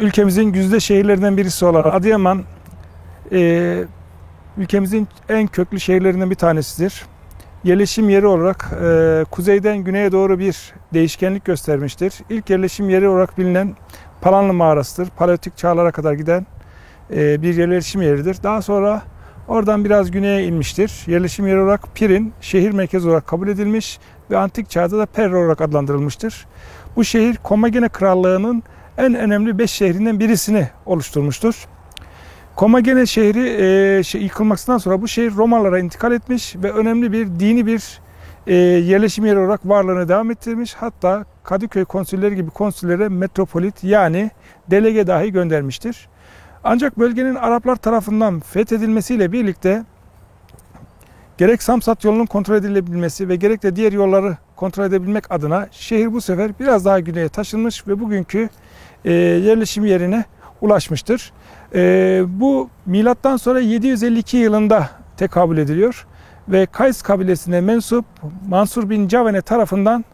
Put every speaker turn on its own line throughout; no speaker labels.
Ülkemizin güzide şehirlerinden birisi olan Adıyaman, ülkemizin en köklü şehirlerinden bir tanesidir. Yerleşim yeri olarak kuzeyden güneye doğru bir değişkenlik göstermiştir. İlk yerleşim yeri olarak bilinen Palanlı Mağarası'dır. Paleolitik çağlara kadar giden bir yerleşim yeridir. Daha sonra oradan biraz güneye inmiştir. Yerleşim yeri olarak Pirin şehir merkezi olarak kabul edilmiş ve antik çağda da Perra olarak adlandırılmıştır. Bu şehir Kommagene Krallığı'nın en önemli 5 şehrinden birisini oluşturmuştur. Kommagene şehri yıkılmasından sonra bu şehir Romalılara intikal etmiş ve önemli bir dini bir yerleşim yeri olarak varlığını devam ettirmiş. Hatta Kadıköy konsülleri gibi konsüllere metropolit yani delege dahi göndermiştir. Ancak bölgenin Araplar tarafından fethedilmesiyle birlikte gerek Samsat yolunun kontrol edilebilmesi ve gerek de diğer yolları kontrol edebilmek adına şehir bu sefer biraz daha güneye taşınmış ve bugünkü yerleşim yerine ulaşmıştır. Bu milattan sonra 752 yılında tekabül ediliyor ve Kays kabilesine mensup Mansur bin Cavene tarafından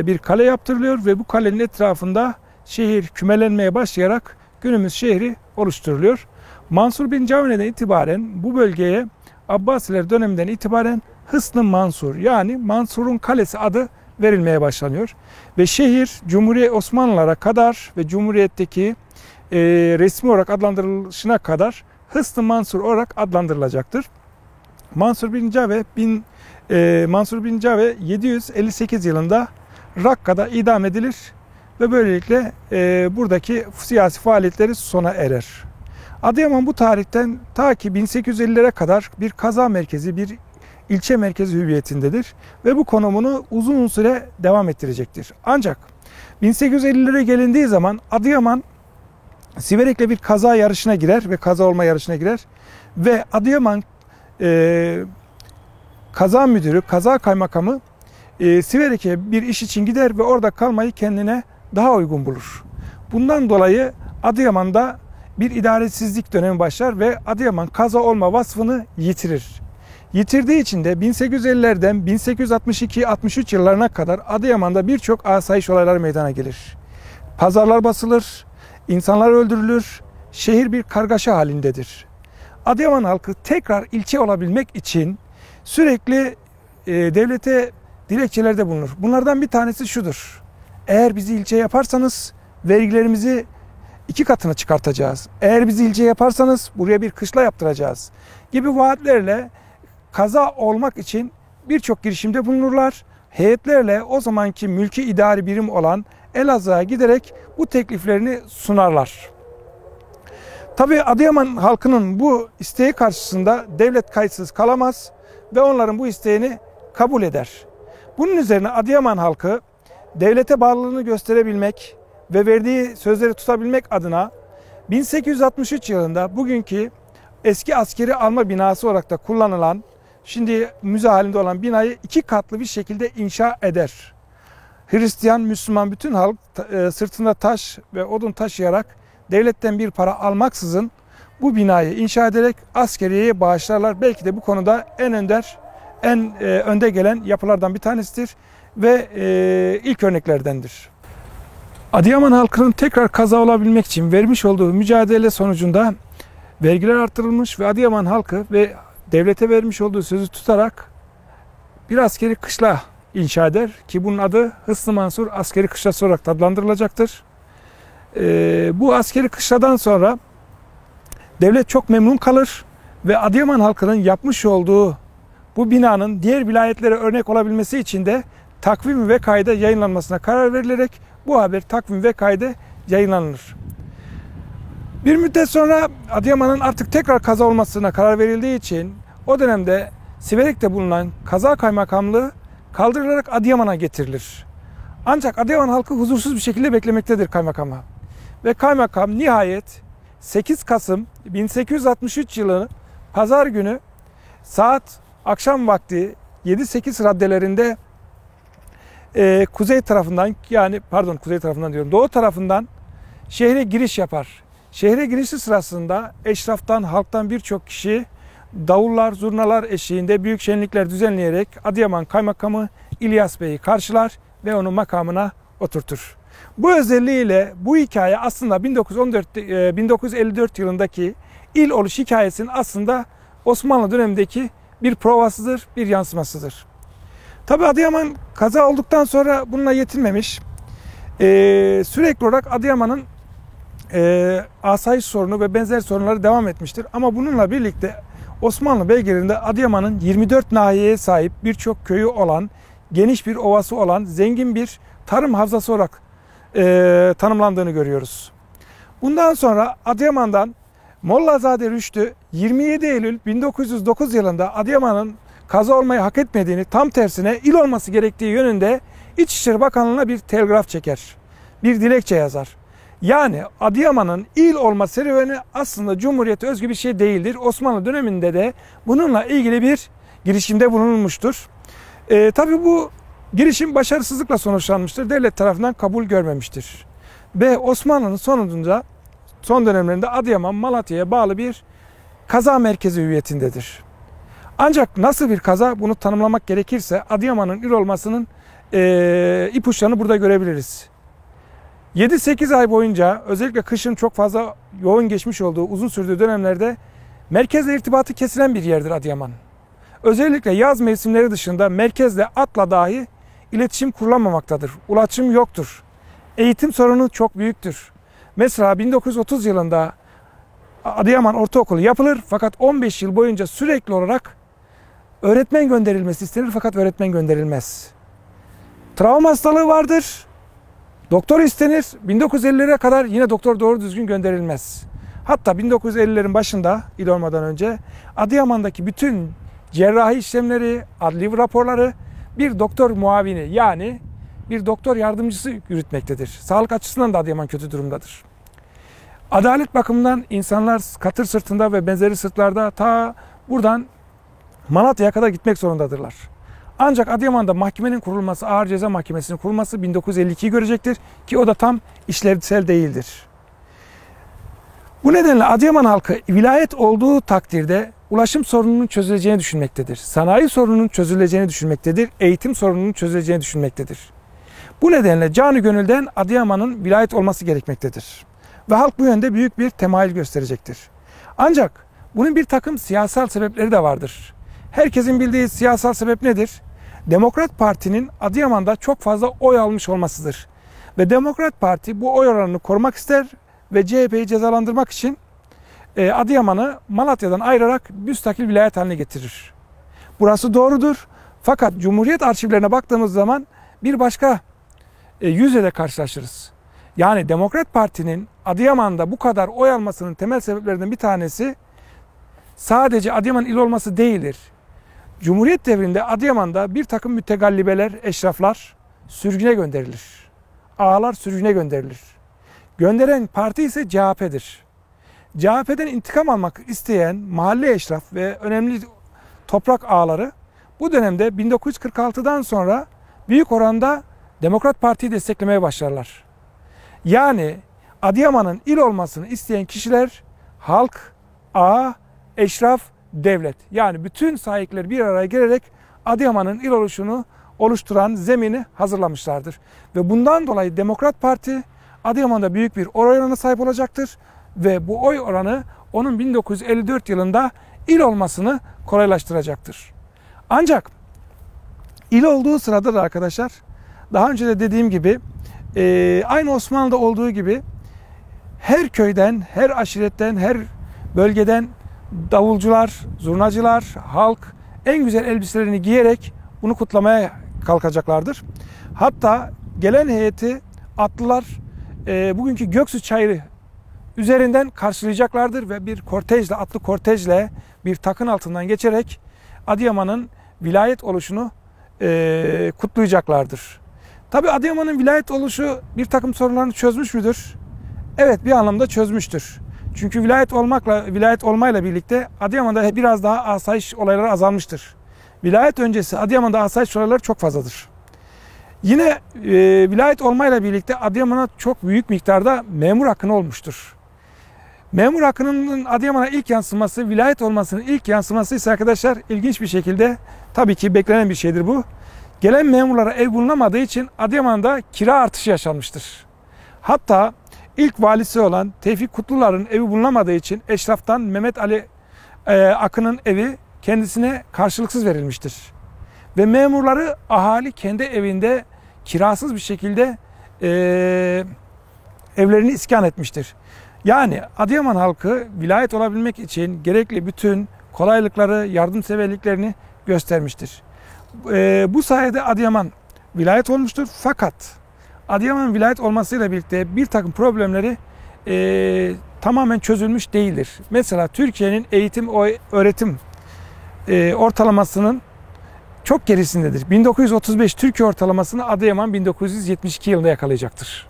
bir kale yaptırılıyor ve bu kalenin etrafında şehir kümelenmeye başlayarak günümüz şehri oluşturuluyor. Mansur bin Cavene'den itibaren bu bölgeye Abbasiler döneminden itibaren Hısn-ı Mansur yani Mansur'un kalesi adı verilmeye başlanıyor. Ve şehir Cumhuriyet Osmanlılara kadar ve Cumhuriyet'teki resmi olarak adlandırılışına kadar Hısn-ı Mansur olarak adlandırılacaktır. Mansur bin Cave 758 yılında Rakka'da idam edilir ve böylelikle buradaki siyasi faaliyetleri sona erer. Adıyaman bu tarihten ta ki 1850'lere kadar bir kaza merkezi, bir ilçe merkezi hüviyetindedir ve bu konumunu uzun süre devam ettirecektir. Ancak 1850'lere gelindiği zaman Adıyaman Siverek'le bir kaza yarışına girer ve kaza olma yarışına girer ve Adıyaman kaza müdürü, kaza kaymakamı Siverek'e bir iş için gider ve orada kalmayı kendine daha uygun bulur. Bundan dolayı Adıyaman'da bir idaresizlik dönemi başlar ve Adıyaman kaza olma vasfını yitirir. Yitirdiği için de 1850'lerden 1862-63 yıllarına kadar Adıyaman'da birçok asayiş olayları meydana gelir. Pazarlar basılır, insanlar öldürülür, şehir bir kargaşa halindedir. Adıyaman halkı tekrar ilçe olabilmek için sürekli devlete dilekçelerde bulunur. Bunlardan bir tanesi şudur: eğer bizi ilçe yaparsanız vergilerimizi 2 katına çıkartacağız. Eğer bizi ilçe yaparsanız buraya bir kışla yaptıracağız gibi vaatlerle kaza olmak için birçok girişimde bulunurlar. Heyetlerle o zamanki mülki idari birim olan Elazığ'a giderek bu tekliflerini sunarlar. Tabii Adıyaman halkının bu isteği karşısında devlet kayıtsız kalamaz ve onların bu isteğini kabul eder. Bunun üzerine Adıyaman halkı devlete bağlılığını gösterebilmek ve verdiği sözleri tutabilmek adına 1863 yılında bugünkü eski askeri alma binası olarak da kullanılan, şimdi müze halinde olan binayı 2 katlı bir şekilde inşa eder. Hristiyan, Müslüman bütün halk sırtında taş ve odun taşıyarak devletten bir para almaksızın bu binayı inşa ederek askeriyeye bağışlarlar. Belki de bu konuda en önde gelen yapılardan bir tanesidir ve ilk örneklerdendir. Adıyaman halkının tekrar kaza olabilmek için vermiş olduğu mücadele sonucunda vergiler artırılmış ve Adıyaman halkı ve devlete vermiş olduğu sözü tutarak bir askeri kışla inşa eder ki bunun adı Hısn-ı Mansur askeri kışlası olarak adlandırılacaktır. Bu askeri kışladan sonra devlet çok memnun kalır ve Adıyaman halkının yapmış olduğu bu binanın diğer vilayetlere örnek olabilmesi için de takvim ve kayda yayınlanmasına karar verilerek bu haber takvim ve kayda yayınlanır. Bir müddet sonra Adıyaman'ın artık tekrar kaza olmasına karar verildiği için o dönemde Siverek'te bulunan kaza kaymakamlığı kaldırılarak Adıyaman'a getirilir. Ancak Adıyaman halkı huzursuz bir şekilde beklemektedir kaymakama. Ve kaymakam nihayet 8 Kasım 1863 yılı pazar günü saat akşam vakti 7-8 raddelerinde doğu tarafından şehre giriş yapar. Şehre girişi sırasında eşraftan, halktan birçok kişi davullar, zurnalar eşliğinde büyük şenlikler düzenleyerek Adıyaman Kaymakamı İlyas Bey'i karşılar ve onu makamına oturtur. Bu özelliğiyle bu hikaye aslında 1954 yılındaki il oluş hikayesinin aslında Osmanlı dönemindeki bir provasıdır, bir yansımasıdır. Tabi Adıyaman kaza olduktan sonra bununla yetinmemiş. Sürekli olarak Adıyaman'ın asayiş sorunu ve benzer sorunları devam etmiştir. Ama bununla birlikte Osmanlı beygerinde Adıyaman'ın 24 nahiyeye sahip, birçok köyü olan, geniş bir ovası olan, zengin bir tarım havzası olarak tanımlandığını görüyoruz. Bundan sonra Adıyaman'dan Mollazade Rüştü 27 Eylül 1909 yılında Adıyaman'ın kaza olmayı hak etmediğini, tam tersine il olması gerektiği yönünde İçişleri Bakanlığı'na bir telgraf çeker. Bir dilekçe yazar. Yani Adıyaman'ın il olma serüveni aslında Cumhuriyet'e özgü bir şey değildir. Osmanlı döneminde de bununla ilgili bir girişimde bulunulmuştur. Tabii bu girişim başarısızlıkla sonuçlanmıştır. Devlet tarafından kabul görmemiştir. Ve Osmanlı'nın son dönemlerinde Adıyaman Malatya'ya bağlı bir kaza merkezi hüviyetindedir. Ancak nasıl bir kaza, bunu tanımlamak gerekirse Adıyaman'ın il olmasının ipuçlarını burada görebiliriz. 7-8 ay boyunca, özellikle kışın çok fazla yoğun geçmiş olduğu, uzun sürdüğü dönemlerde merkezle irtibatı kesilen bir yerdir Adıyaman. Özellikle yaz mevsimleri dışında merkezle atla dahi iletişim kurulamamaktadır. Ulaşım yoktur. Eğitim sorunu çok büyüktür. Mesela 1930 yılında Adıyaman Ortaokulu yapılır fakat 15 yıl boyunca sürekli olarak öğretmen gönderilmesi istenir fakat öğretmen gönderilmez. Travma hastalığı vardır. Doktor istenir. 1950'lere kadar yine doktor doğru düzgün gönderilmez. Hatta 1950'lerin başında, il olmadan önce Adıyaman'daki bütün cerrahi işlemleri, adli raporları bir doktor muavini, yani bir doktor yardımcısı yürütmektedir. Sağlık açısından da Adıyaman kötü durumdadır. Adalet bakımından insanlar katır sırtında ve benzeri sırtlarda ta buradan Malatya'ya kadar gitmek zorundadırlar. Ancak Adıyaman'da mahkemenin kurulması, Ağır Ceza Mahkemesi'nin kurulması 1952'yi görecektir ki o da tam işlevsel değildir. Bu nedenle Adıyaman halkı vilayet olduğu takdirde ulaşım sorununun çözüleceğini düşünmektedir. Sanayi sorununun çözüleceğini düşünmektedir. Eğitim sorununun çözüleceğini düşünmektedir. Bu nedenle canı gönülden Adıyaman'ın vilayet olması gerekmektedir. Ve halk bu yönde büyük bir temayül gösterecektir. Ancak bunun bir takım siyasal sebepleri de vardır. Herkesin bildiği siyasal sebep nedir? Demokrat Parti'nin Adıyaman'da çok fazla oy almış olmasıdır. Ve Demokrat Parti bu oy oranını korumak ister ve CHP'yi cezalandırmak için Adıyaman'ı Malatya'dan ayırarak müstakil vilayet haline getirir. Burası doğrudur. Fakat Cumhuriyet arşivlerine baktığımız zaman bir başka yüzle karşılaşırız. Yani Demokrat Parti'nin Adıyaman'da bu kadar oy almasının temel sebeplerinden bir tanesi sadece Adıyaman il olması değildir. Cumhuriyet devrinde Adıyaman'da bir takım mütegallibeler, eşraflar sürgüne gönderilir. Ağalar sürgüne gönderilir. Gönderen parti ise CHP'dir. CHP'den intikam almak isteyen mahalle eşraf ve önemli toprak ağaları bu dönemde 1946'dan sonra büyük oranda Demokrat Parti'yi desteklemeye başlarlar. Yani Adıyaman'ın il olmasını isteyen kişiler halk, ağa, eşraf, devlet. Yani bütün sahipler bir araya gelerek Adıyaman'ın il oluşunu oluşturan zemini hazırlamışlardır. Ve bundan dolayı Demokrat Parti Adıyaman'da büyük bir oy oranına sahip olacaktır. Ve bu oy oranı onun 1954 yılında il olmasını kolaylaştıracaktır. Ancak il olduğu sırada da arkadaşlar, daha önce de dediğim gibi aynı Osmanlı'da olduğu gibi her köyden, her aşiretten, her bölgeden davulcular, zurnacılar, halk en güzel elbiselerini giyerek bunu kutlamaya kalkacaklardır. Hatta gelen heyeti atlılar bugünkü Göksu Çayırı üzerinden karşılayacaklardır ve bir kortejle, atlı kortejle bir takın altından geçerek Adıyaman'ın vilayet oluşunu kutlayacaklardır. Tabi Adıyaman'ın vilayet oluşu bir takım sorunlarını çözmüş müdür? Evet, bir anlamda çözmüştür. Çünkü vilayet olmayla birlikte Adıyaman'da biraz daha asayiş olayları azalmıştır. Vilayet öncesi Adıyaman'da asayiş olayları çok fazladır. Yine vilayet olmayla birlikte Adıyaman'a çok büyük miktarda memur akını olmuştur. Memur akının Adıyaman'a ilk yansıması, vilayet olmasının ilk yansıması ise arkadaşlar ilginç bir şekilde, tabii ki beklenen bir şeydir bu. Gelen memurlara ev bulunamadığı için Adıyaman'da kira artışı yaşanmıştır. Hatta ilk valisi olan Tevfik Kutlular'ın evi bulunamadığı için eşraftan Mehmet Ali Akın'ın evi kendisine karşılıksız verilmiştir. Ve memurları ahali kendi evinde kirasız bir şekilde evlerini iskan etmiştir. Yani Adıyaman halkı vilayet olabilmek için gerekli bütün kolaylıkları, yardımseverliklerini göstermiştir. Bu sayede Adıyaman vilayet olmuştur. Fakat Adıyaman vilayet olmasıyla birlikte bir takım problemleri tamamen çözülmüş değildir. Mesela Türkiye'nin eğitim öğretim ortalamasının çok gerisindedir. 1935 Türkiye ortalamasını Adıyaman 1972 yılında yakalayacaktır.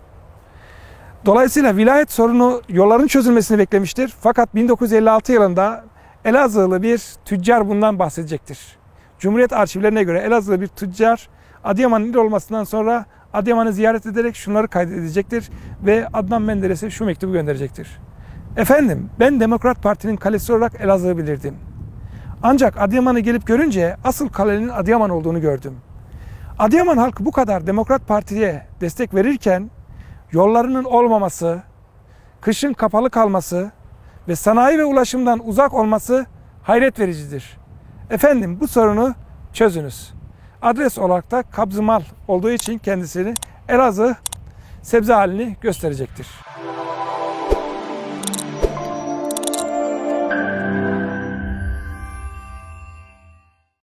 Dolayısıyla vilayet sorunu yolların çözülmesini beklemiştir. Fakat 1956 yılında Elazığlı bir tüccar bundan bahsedecektir. Cumhuriyet arşivlerine göre Elazığlı bir tüccar Adıyaman'ın il olmasından sonra Adıyaman'ı ziyaret ederek şunları kaydedecektir ve Adnan Menderes'e şu mektubu gönderecektir. Efendim, ben Demokrat Parti'nin kalesi olarak Elazığ'ı bilirdim. Ancak Adıyaman'ı gelip görünce asıl kalenin Adıyaman olduğunu gördüm. Adıyaman halkı bu kadar Demokrat Parti'ye destek verirken yollarının olmaması, kışın kapalı kalması ve sanayi ve ulaşımdan uzak olması hayret vericidir. Efendim, bu sorunu çözünüz. Adres olarak da Kabzımal olduğu için kendisini Elazığ sebze halini gösterecektir.